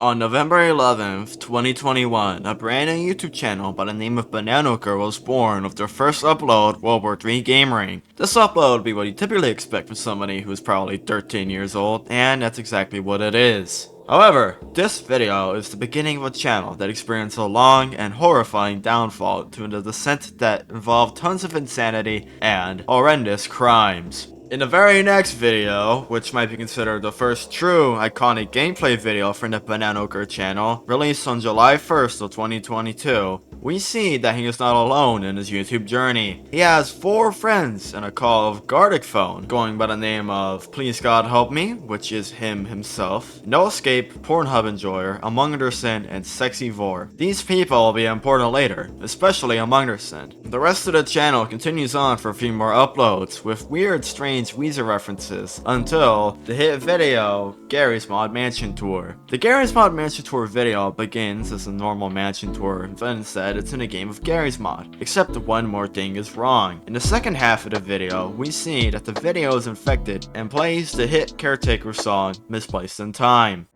On November 11th, 2021, a brand new YouTube channel by the name of Bananoker was born with their first upload, World War III Gamering. This upload would be what you typically expect from somebody who's probably 13 years old, and that's exactly what it is. However, this video is the beginning of a channel that experienced a long and horrifying downfall to a descent that involved tons of insanity and horrendous crimes. In the very next video, which might be considered the first true iconic gameplay video from the Bananoker channel, released on July 1st of 2022, we see that he is not alone in his YouTube journey. He has 4 friends and a Call of Gardic phone, going by the name of Please God Help Me, which is him himself, No Escape, Pornhub Enjoyer, Among Anderson, and Sexy Vor. These people will be important later, especially Among Anderson. The rest of the channel continues on for a few more uploads, with weird, strange Weezer references, until the hit video, Gary's Mod Mansion Tour. The Gary's Mod Mansion Tour video begins as a normal mansion tour, but instead it's in a game of Gary's Mod. Except one more thing is wrong. In the second half of the video, we see that the video is infected and plays the hit Caretaker song, Misplaced in Time.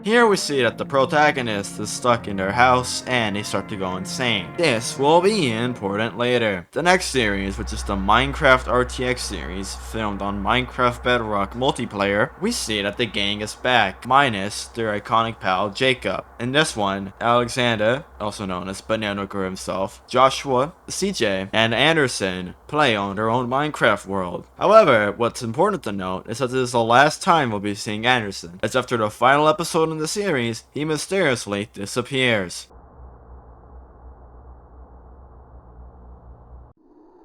Here we see that the protagonist is stuck in their house and they start to go insane. This will be important later. The next series, which is the Minecraft RTX series, filmed on Minecraft Bedrock multiplayer, we see that the gang is back, minus their iconic pal Jacob. In this one, Alexander, also known as Bananoker himself, Joshua, CJ, and Anderson play on their own Minecraft world. However, what's important to note is that this is the last time we'll be seeing Anderson, as after the final episode in the series, he mysteriously disappears.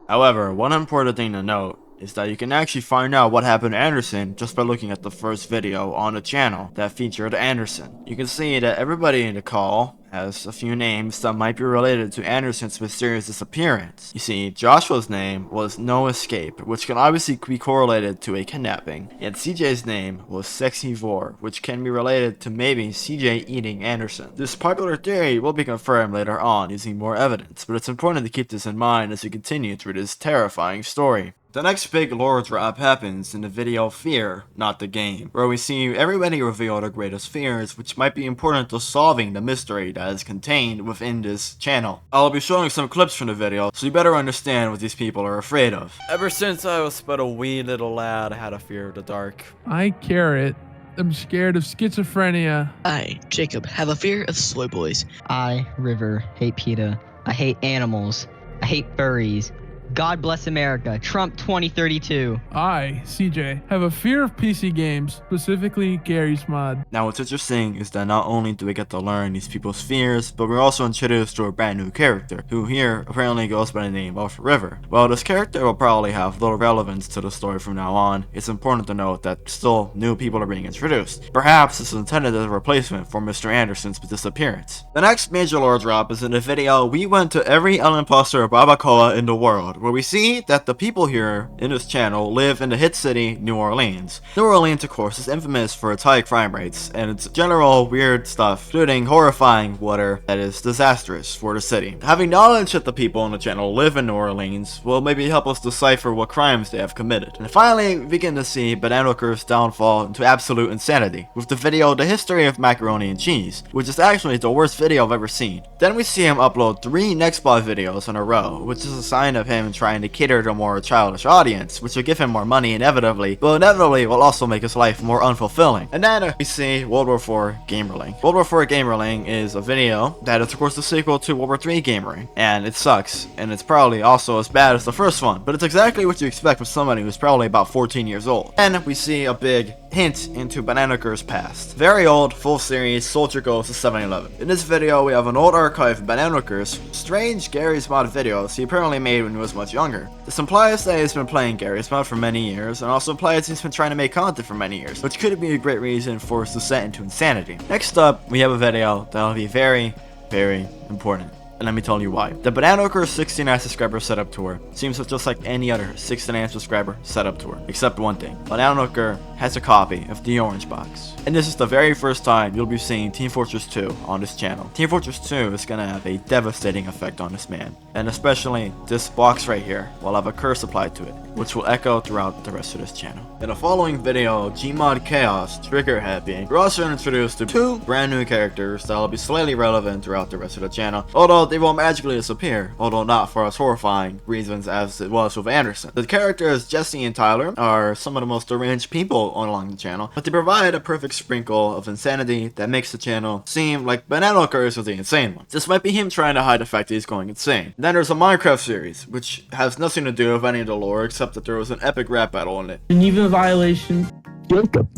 However, one important thing to note is that you can actually find out what happened to Anderson just by looking at the first video on the channel that featured Anderson. You can see that everybody in the call has a few names that might be related to Anderson's mysterious disappearance. You see, Joshua's name was No Escape, which can obviously be correlated to a kidnapping, and CJ's name was Sexy Vor, which can be related to maybe CJ eating Anderson. This popular theory will be confirmed later on using more evidence, but it's important to keep this in mind as we continue through this terrifying story. The next big lore drop happens in the video Fear, Not the Game, where we see everybody reveal their greatest fears, which might be important to solving the mystery that is contained within this channel. I'll be showing some clips from the video, so you better understand what these people are afraid of. Ever since I was but a wee little lad, I had a fear of the dark. I, Carrot, am scared of schizophrenia. I, Jacob, have a fear of soy boys. I, River, hate PETA. I hate animals. I hate furries. God bless America. Trump 2032. I, CJ, have a fear of PC games, specifically Gary's Mod. Now what's interesting is that not only do we get to learn these people's fears, but we're also introduced to a brand new character, who here apparently goes by the name of River. While this character will probably have little relevance to the story from now on, it's important to note that still new people are being introduced. Perhaps this is intended as a replacement for Mr. Anderson's disappearance. The next major lore drop is in the video We Went to Every El Imposter Barbacoa in the World, where we see that the people here in this channel live in the hit city, New Orleans. New Orleans, of course, is infamous for its high crime rates, and its general weird stuff, including horrifying water that is disastrous for the city. Having knowledge that the people on the channel live in New Orleans will maybe help us decipher what crimes they have committed. And finally, we begin to see Bananoker's downfall into absolute insanity, with the video The History of Macaroni and Cheese, which is actually the worst video I've ever seen. Then we see him upload 3 Nextbot videos in a row, which is a sign of him trying to cater to a more childish audience, which will give him more money inevitably, but inevitably will also make his life more unfulfilling. And then we see World War IV Gamerling. World War IV Gamerling is a video that is of course the sequel to World War III Gamerling, and it sucks, and it's probably also as bad as the first one, but it's exactly what you expect from somebody who's probably about 14 years old. And we see a big hint into Bananoker's past. Very old, full series, Soldier Goes to 7-Eleven. In this video, we have an old archive of Bananoker's strange Gary's Mod videos he apparently made when he was much younger. This implies that he's been playing Gary's Mod for many years, and also implies he's been trying to make content for many years, which could be a great reason for his descent into insanity. Next up, we have a video that'll be very, very important. and let me tell you why. The Banana Hooker 69 subscriber setup tour seems just like any other 69 subscriber setup tour, except one thing. Banana Hooker has a copy of the orange box. And this is the very first time you'll be seeing Team Fortress 2 on this channel. Team Fortress 2 is gonna have a devastating effect on this man, and especially this box right here will have a curse applied to it, which will echo throughout the rest of this channel. In the following video, Gmod Chaos, Trigger Happy, we're also introduced to 2 brand new characters that will be slightly relevant throughout the rest of the channel, although they will magically disappear, although not for as horrifying reasons as it was with Anderson. The characters Jesse and Tyler are some of the most deranged people along the channel, but they provide a perfect sprinkle of insanity that makes the channel seem like Banana Hooker is the insane one. This might be him trying to hide the fact that he's going insane. Then there's a Minecraft series, which has nothing to do with any of the lore except that there was an epic rap battle in it. Geneva violation. Jacob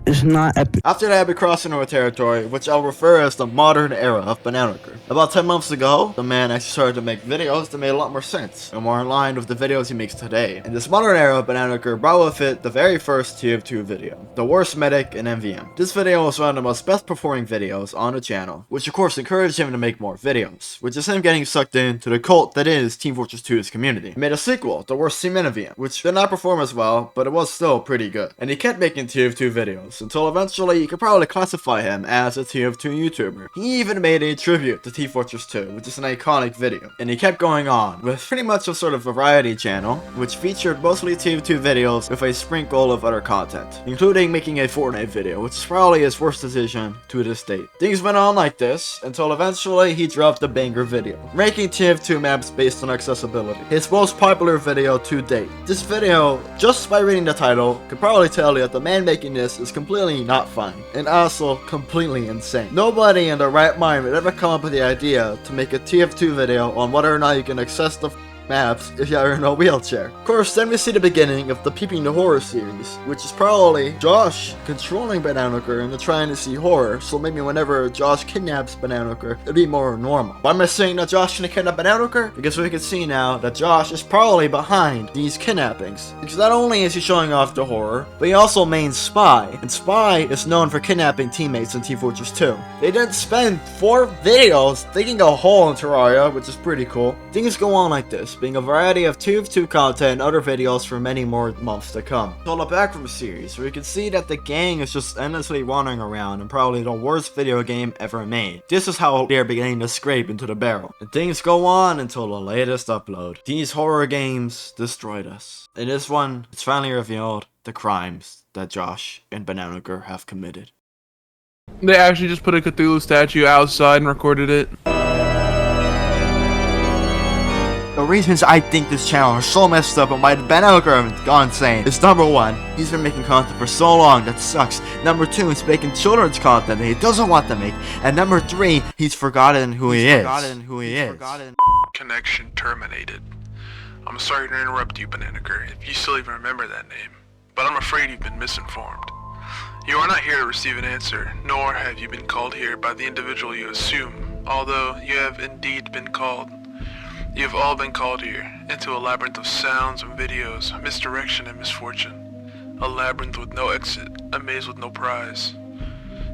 is not epic. After that, we cross into a territory which I'll refer as the modern era of Banana Hooker. About 10 months ago, the man actually started to make videos that made a lot more sense and more in line with the videos he makes today. In this modern era, Banana Hooker brought with it the very first TF2 video, the worst medic in MVM. This video was one of the most best performing videos on the channel, which of course encouraged him to make more videos, which is him getting sucked into the cult that is Team Fortress 2's community. He made a sequel, the worst team in MVM, which did not perform as well, but it was still pretty good. And he kept making TF2 videos until eventually you could probably classify him as a TF2 YouTuber. He even made a tribute to Team Fortress 2, which is an iconic video. And he kept going on with pretty much a sort of variety channel, which featured mostly TF2 videos with a sprinkle of other content, including making a Fortnite video, which is probably his worst decision to this date. Things went on like this until eventually he dropped a banger video, ranking TF2 maps based on accessibility. His most popular video to date. This video, just by reading the title, could probably tell you that the man making this is completely not fine, and also completely insane. Nobody in their right mind would ever come up with the idea to make a TF2 video on whether or not you can access the maps if you're in a wheelchair. Of course, then we see the beginning of the Peeping the Horror series, which is probably Josh controlling Banana Hooker into trying to see horror, so maybe whenever Josh kidnaps Banana Hooker, it'd be more normal. Why am I saying that Josh can kidnap Banana Hooker? Because we can see now that Josh is probably behind these kidnappings. Because not only is he showing off the horror, but he also mains Spy, and Spy is known for kidnapping teammates in Team Fortress 2. They didn't spend 4 videos digging a hole in Terraria, which is pretty cool. Things go on like this, being a variety of TF2 content and other videos for many more months to come. So the back from series, where you can see that the gang is just endlessly wandering around in probably the worst video game ever made. This is how they're beginning to scrape into the barrel. And things go on until the latest upload. These horror games destroyed us. In this one, it's finally revealed the crimes that Josh and Banana Hooker have committed. They actually just put a Cthulhu statue outside and recorded it. The reasons I think this channel is so messed up and why Banana Hooker has gone insane is number 1, he's been making content for so long that sucks. Number 2, he's making children's content that he doesn't want to make. And number 3, he's forgotten who he is. Connection terminated. I'm sorry to interrupt you, Banana Hooker, if you still even remember that name, but I'm afraid you've been misinformed. You are not here to receive an answer, nor have you been called here by the individual you assume, although you have indeed been called. You have all been called here, into a labyrinth of sounds and videos, misdirection and misfortune. A labyrinth with no exit, a maze with no prize.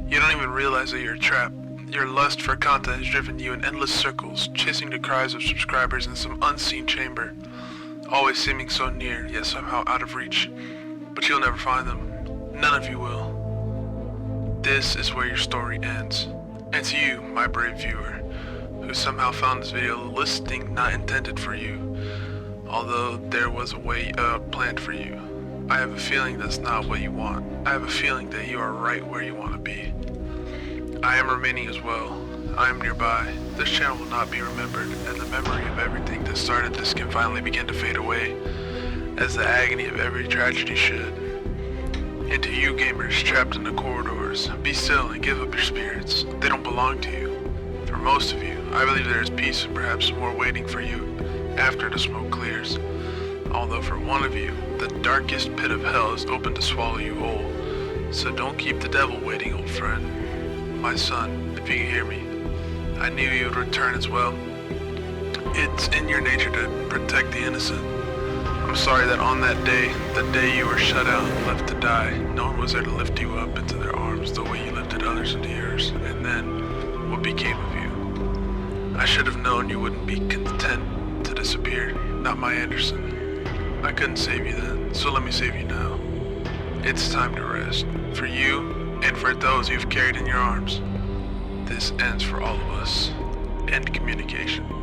You don't even realize that you're trapped. Your lust for content has driven you in endless circles, chasing the cries of subscribers in some unseen chamber. Always seeming so near, yet somehow out of reach. But you'll never find them. None of you will. This is where your story ends. And to you, my brave viewer, who somehow found this video listing not intended for you, although there was a way planned for you. I have a feeling that's not what you want. I have a feeling that you are right where you want to be. I am remaining as well. I am nearby. This channel will not be remembered, and the memory of everything that started this can finally begin to fade away, as the agony of every tragedy should. And to you gamers trapped in the corridors, be still and give up your spirits. They don't belong to you. For most of you, I believe there is peace and perhaps more waiting for you after the smoke clears. Although for one of you, the darkest pit of hell is open to swallow you whole. So don't keep the devil waiting, old friend. My son, if you can hear me, I knew you would return as well. It's in your nature to protect the innocent. I'm sorry that on that day, the day you were shut out and left to die, no one was there to lift you up into their arms the way you lifted others into yours. And then, what became of you? I should have known you wouldn't be content to disappear. Not my Anderson. I couldn't save you then, so let me save you now. It's time to rest. For you, and for those you've carried in your arms. This ends for all of us. End communication.